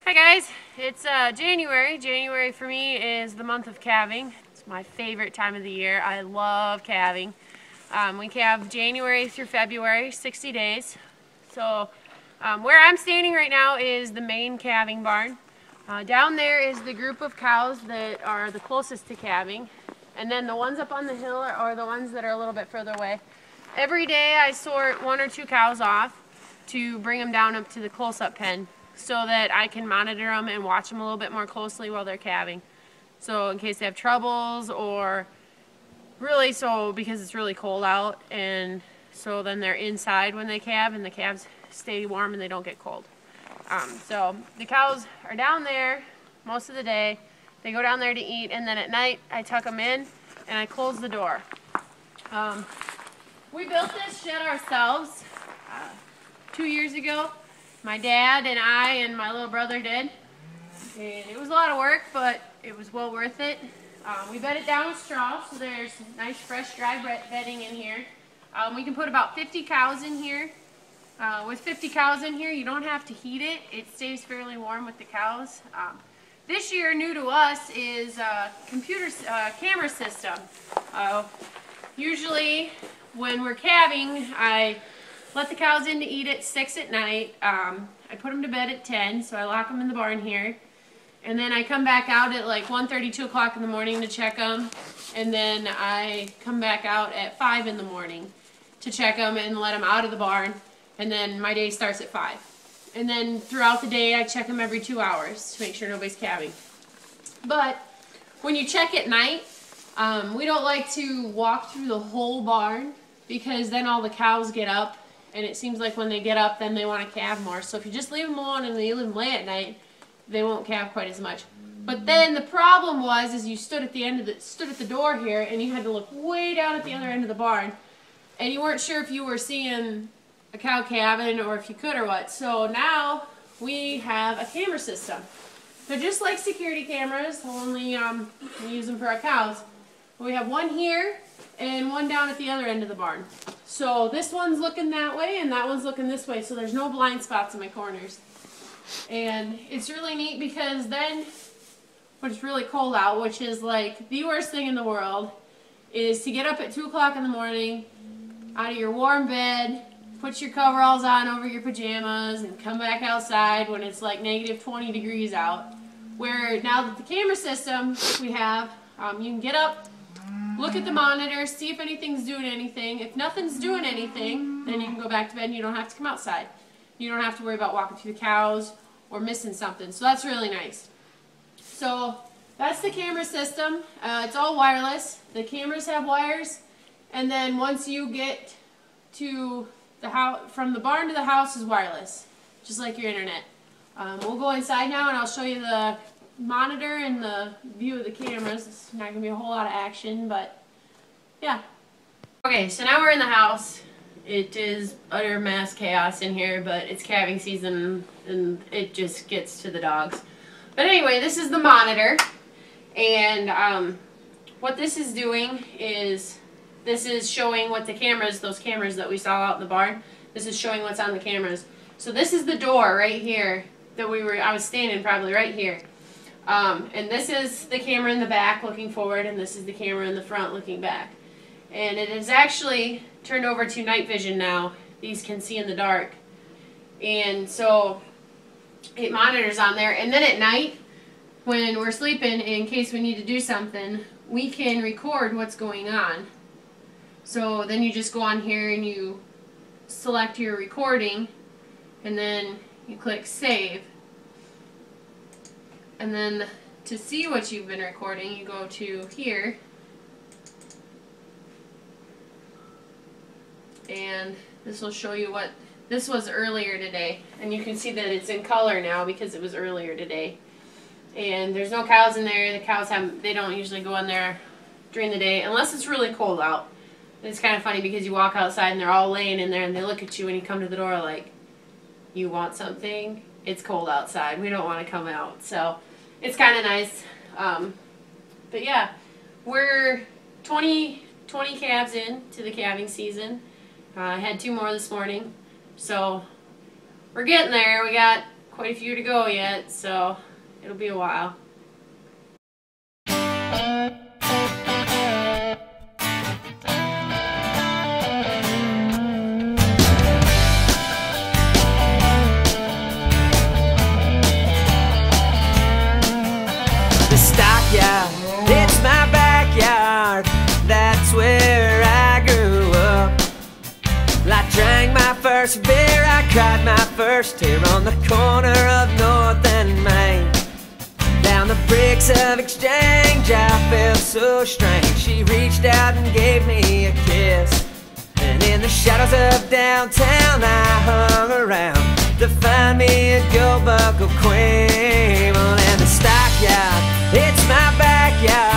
Hi guys, it's January. January for me is the month of calving. It's my favorite time of the year. I love calving. We calve January through February, 60 days. So where I'm standing right now is the main calving barn. Down there is the group of cows that are the closest to calving. And then the ones up on the hill are the ones that are a little bit further away. Every day I sort 1 or 2 cows off to bring them down up to the close-up pen, so that I can monitor them and watch them a little bit more closely while they're calving. So in case they have troubles, or really so because it's really cold out, and so then they're inside when they calve and the calves stay warm and they don't get cold. So the cows are down there most of the day. They go down there to eat, and then at night I tuck them in and I close the door. We built this shed ourselves 2 years ago. My dad and I and my little brother did, and it was a lot of work, but it was well worth it. We bed it down with straw, so there's nice fresh dry bedding in here. We can put about 50 cows in here. With 50 cows in here, you don't have to heat it. It stays fairly warm with the cows. This year, new to us is camera system. Usually when we're calving, I let the cows in to eat at 6 at night. I put them to bed at 10, so I lock them in the barn here. And then I come back out at like 1:30, 2 o'clock in the morning to check them. And then I come back out at 5 in the morning to check them and let them out of the barn. And then my day starts at 5. And then throughout the day, I check them every 2 hours to make sure nobody's calving. But when you check at night, we don't like to walk through the whole barn, because then all the cows get up. And it seems like when they get up, then they want to calve more. So if you just leave them alone and you leave them lay at night, they won't calve quite as much. But then the problem was you stood at the door here, and you had to look way down at the other end of the barn, and you weren't sure if you were seeing a cow calving or if you could or what. So now we have a camera system. They're just like security cameras, only we use them for our cows. We have one here and one down at the other end of the barn. So this one's looking that way and that one's looking this way, so there's no blind spots in my corners. And it's really neat because then, when it's really cold out, which is like the worst thing in the world, is to get up at 2 o'clock in the morning, out of your warm bed, put your coveralls on over your pajamas, and come back outside when it's like negative 20 degrees out. Where now that the camera system we have, you can get up, look at the monitor, see if anything's doing anything. If nothing's doing anything, then you can go back to bed and you don't have to come outside. You don't have to worry about walking through the cows or missing something. So that's really nice. So that's the camera system. It's all wireless. The cameras have wires. And then once you get to the house, from the barn to the house is wireless, just like your internet. We'll go inside now and I'll show you the monitor and the view of the cameras. It's not going to be a whole lot of action, but yeah. Okay, so now we're in the house. It is utter mass chaos in here, but it's calving season and it just gets to the dogs. But anyway, this is the monitor, and what this is doing is this is showing what the cameras, those cameras that we saw out in the barn, this is showing what's on the cameras. So this is the door right here that I was standing probably right here. And this is the camera in the back looking forward, and this is the camera in the front looking back. And it is actually turned over to night vision now. These can see in the dark. And so it monitors on there. And then at night, when we're sleeping, in case we need to do something, we can record what's going on. So then you just go on here and you select your recording, and then you click save. And then to see what you've been recording, you go to here, and this will show you what this was earlier today. And you can see that it's in color now because it was earlier today. And there's no cows in there. The cows they don't usually go in there during the day unless it's really cold out. It's kind of funny because you walk outside and they're all laying in there and they look at you when you come to the door like, you want something? It's cold outside. We don't want to come out. So it's kind of nice. But yeah, we're 20 calves in to the calving season. I had 2 more this morning. So we're getting there. We got quite a few to go yet, so it'll be a while. The stockyard, it's my backyard. That's where I grew up. I drank my first beer, I caught my first tear on the corner of North and Main. Down the bricks of Exchange, I felt so strange. She reached out and gave me a kiss, and in the shadows of downtown I hung around to find me a gold buckle queen. Well, in the stockyard, it's my backyard.